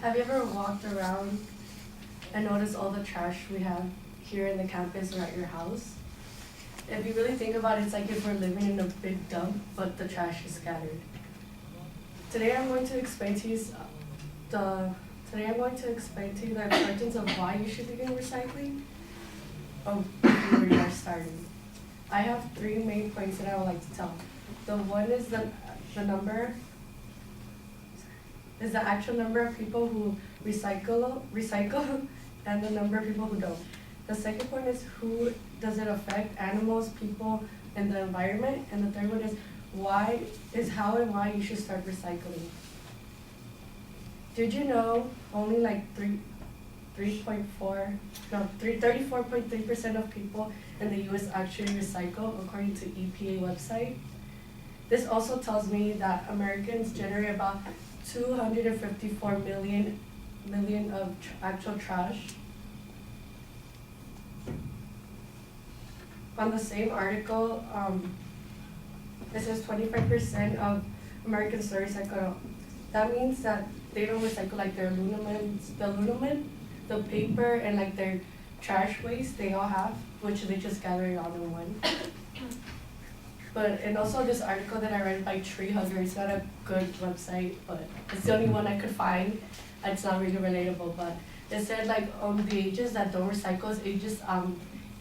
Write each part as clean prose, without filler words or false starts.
Have you ever walked around and noticed all the trash we have here in the campus or at your house? If you really think about it, it's like if we're living in a big dump, but the trash is scattered. Today I'm going to explain to you the importance of why you should begin recycling. Before we are starting, I have 3 main points that I would like to tell. The one is the number. Is the actual number of people who recycle, and the number of people who don't. The second point is who does it affect: animals, people, and the environment. And the third one is how and why you should start recycling. Did you know only like 34.3% of people in the US actually recycle, according to EPA website? This also tells me that Americans generate about 254 million of actual trash. On the same article, it says 25% of Americans don't recycle. That means that they don't recycle like their aluminum, the paper, and like their trash waste they all have, which they just gather it all in one. And also this article that I read by Tree Hugger, it's not a good website, but it's the only one I could find. It's not really relatable, but it said like the ages that don't recycle is ages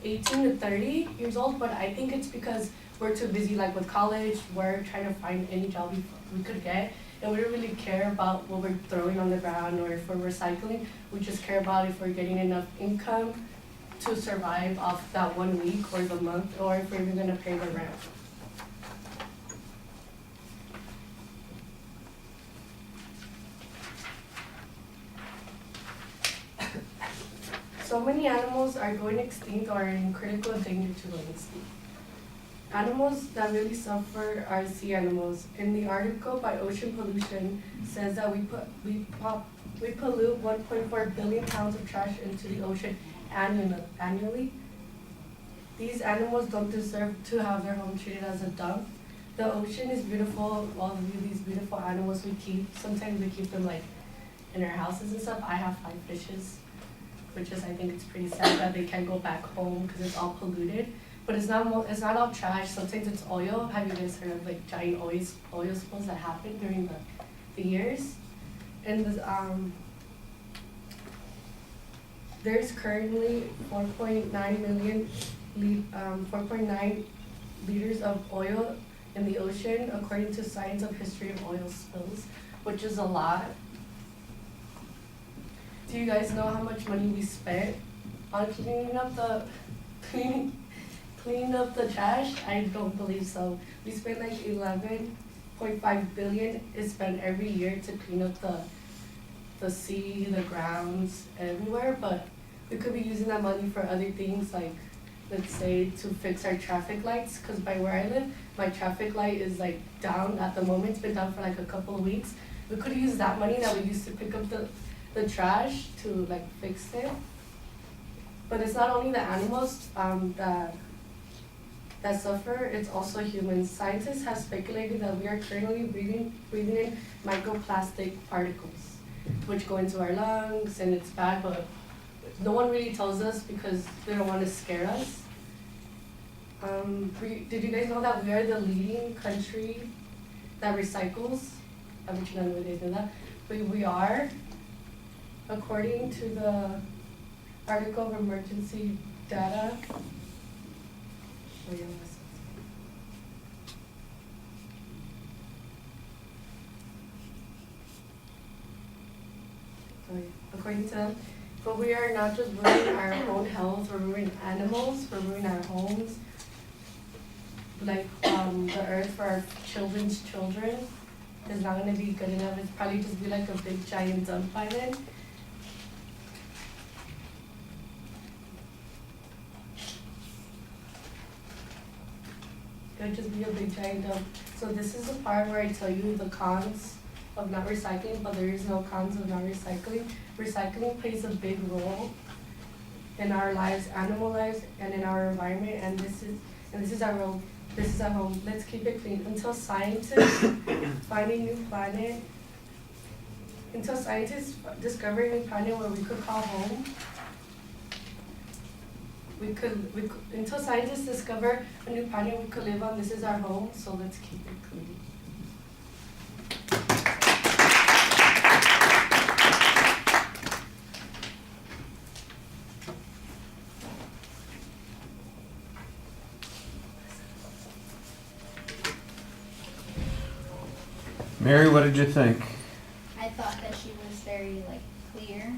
18 to 30 years old, but I think it's because we're too busy like with college, we're trying to find any job we could get, and we don't really care about what we're throwing on the ground or if we're recycling. We just care about if we're getting enough income to survive off that 1 week or the month, or if we're even gonna pay the rent. So many animals are going extinct or are in critical danger to going extinct. Animals that really suffer are sea animals. In the article by Ocean Pollution says that we pollute 1.4 billion pounds of trash into the ocean annually. These animals don't deserve to have their home treated as a dump. The ocean is beautiful. All of these beautiful animals we keep. Sometimes we keep them like in our houses and stuff. I have 5 fishes, which is, I think it's pretty sad that they can't go back home because it's all polluted. But it's not all trash. Sometimes it's oil. Have you guys heard of like giant oil spills that happen during the years? And there's currently 4.9 liters of oil in the ocean, according to Science of History of Oil Spills, which is a lot. Do you guys know how much money we spent on cleaning up the trash? I don't believe so. We spent like 11.5 billion is spent every year to clean up the sea, the grounds, everywhere, but we could be using that money for other things, like let's say to fix our traffic lights, because by where I live, my traffic light is like down at the moment. It's been down for like a couple of weeks. We could use that money that we used to pick up the trash to like fix it. But it's not only the animals that suffer, it's also humans. Scientists have speculated that we are currently breathing in microplastic particles, which go into our lungs, and it's bad, but no one really tells us because they don't want to scare us. Did you guys know that we are the leading country that recycles? I bet you none of you guys know that. But we are, according to the article of emergency data. According to them, but we are not just ruining our own health, we're ruining animals, we're ruining our homes, like the earth for our children's children is not going to be good enough. It's probably just be like a big giant dump by then. It would just be a big giant dump. So this is the part where I tell you the cons of not recycling, but there is no cons of not recycling. Recycling plays a big role in our lives, animal lives, and in our environment, and this is our role. This is our home. Let's keep it clean until scientists find a new planet Until scientists discover a new planet where we could call home. Until scientists discover a new planet we could live on, this is our home, so let's keep it clean. Mary, what did you think? I thought that she was very clear.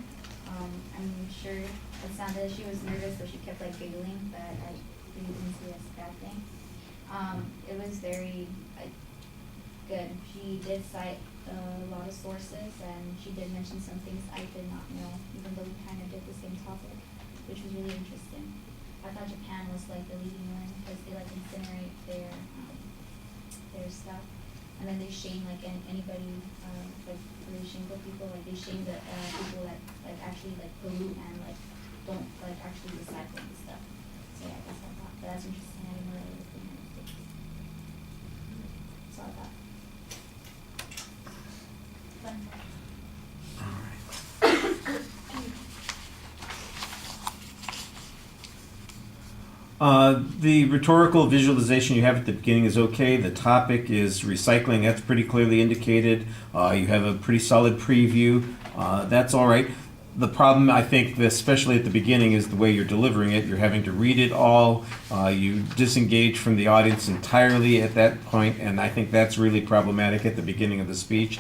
I'm sure it sounded she was nervous, so she kept giggling, but I really didn't see it as a bad thing. It was very good. She did cite a lot of sources, and she did mention some things I did not know, even though we kind of did the same topic, which was really interesting. I thought Japan was the leading one because they incinerate their stuff. And then they shame anybody really shameful people, they shame the people that actually pollute and don't actually recycle and stuff. So yeah, I guess I thought, but that's interesting. I didn't know that it was the United States. So I thought fun. The rhetorical visualization you have at the beginning is okay. The topic is recycling. That's pretty clearly indicated. You have a pretty solid preview. That's all right. The problem, I think, especially at the beginning, is the way you're delivering it. You're having to read it all. You disengage from the audience entirely at that point, and I think that's really problematic at the beginning of the speech.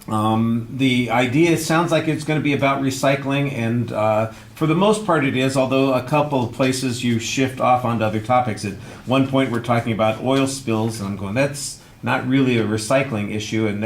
The idea sounds like it's going to be about recycling, and for the most part it is, although a couple of places you shift off onto other topics. At one point we're talking about oil spills, and I'm going, that's not really a recycling issue, and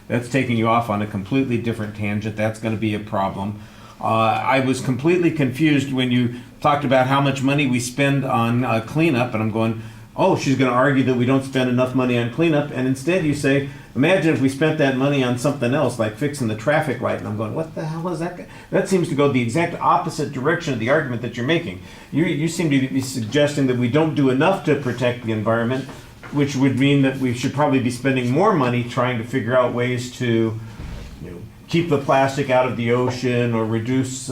that's taking you off on a completely different tangent. That's going to be a problem. I was completely confused when you talked about how much money we spend on cleanup, and I'm going, oh, she's going to argue that we don't spend enough money on cleanup, and instead you say, imagine if we spent that money on something else, like fixing the traffic light. And I'm going, what the hell is that? That seems to go the exact opposite direction of the argument that you're making. You seem to be suggesting that we don't do enough to protect the environment, which would mean that we should probably be spending more money trying to figure out ways to keep the plastic out of the ocean, or reduce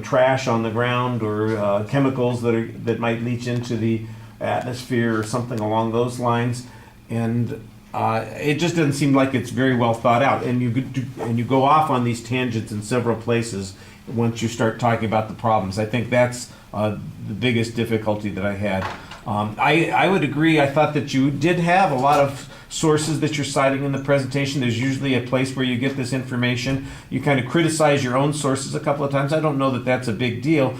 trash on the ground, or chemicals that might leach into the atmosphere, or something along those lines. And it just doesn't seem like it's very well thought out, and you go off on these tangents in several places once you start talking about the problems. I think that's the biggest difficulty that I had. I would agree. I thought that you did have a lot of sources that you're citing in the presentation. There's usually a place where you get this information. You kind of criticize your own sources a couple of times. I don't know that that's a big deal.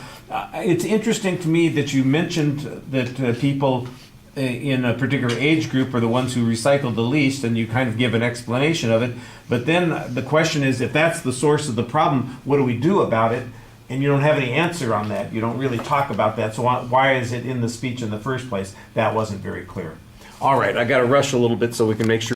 It's interesting to me that you mentioned that people in a particular age group are the ones who recycle the least, and you kind of give an explanation of it. But then the question is, if that's the source of the problem, what do we do about it? And you don't have any answer on that. You don't really talk about that. So why is it in the speech in the first place? That wasn't very clear. All right, I got to rush a little bit so we can make sure